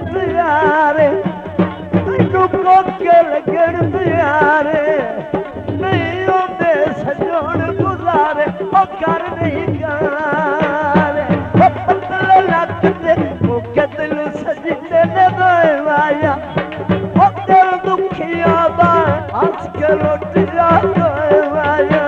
प्यारे तैनू कोके लगन प्यारे नहीं होंदे सजोण गुजारे ओ कर नहीं गारे ओ पतले लक दे कोके दिल सजदे ने दोया ओ दिल दुखिया दा हंस के रोटियां दोया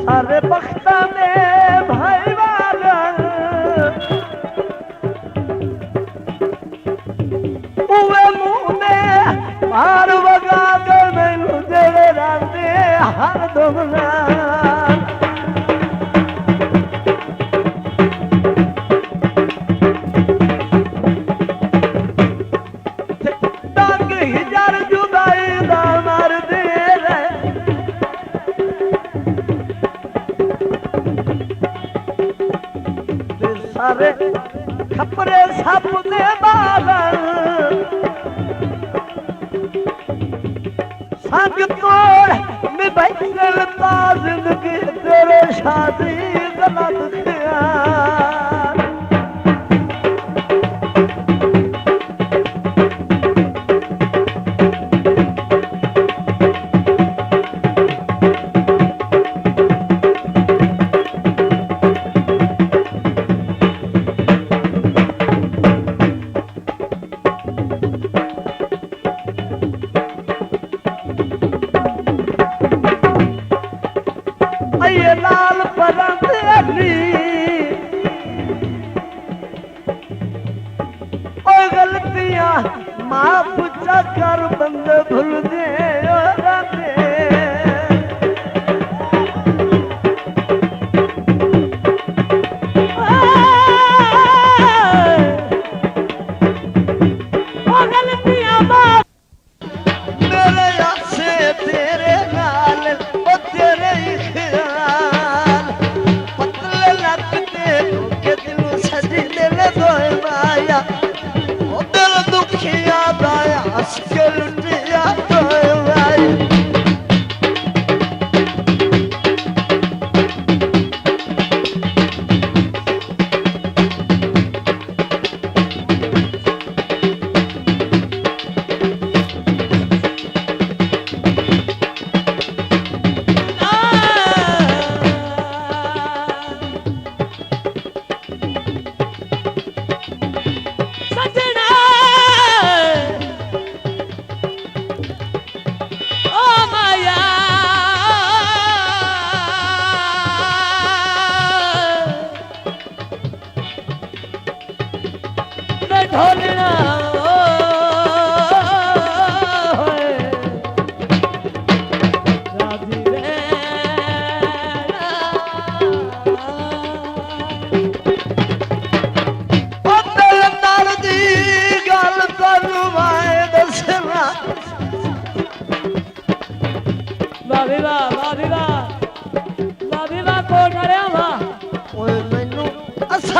सारे बख्ता में भाई वाला उवे मुँह में हार वगा के मैनू तेरे रांदे हर दुमना टांग हिजार जुदाई दा मार दे सारे खपरे सप दे बालन संग तोड़ में बैठल जिंदगी तेरे शादी गलत ख्याल ये लाल परंदी ओ गलतियां माफ कर बंदे भूल दे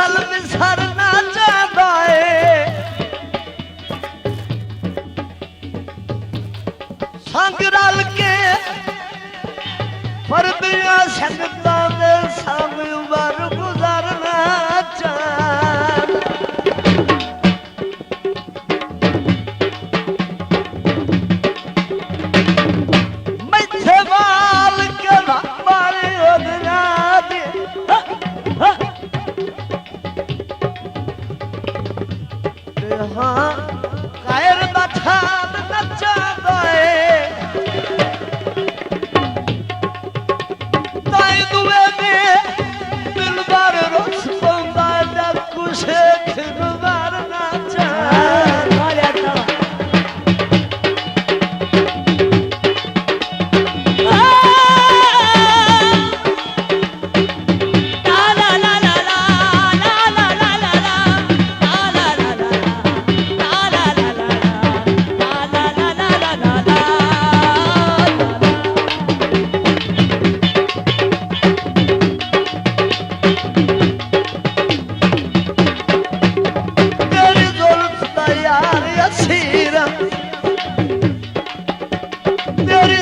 गल विसरना चाहता है संग रल के फर्दिया संगता दे संग उबर गुजरना चाह मैथे बाल के मारे उदना दे हाँ कायर बैठा नचा गए ताई दुए में दिलदार रोस पंदा जब कुछ थिरवार नाचा तेरी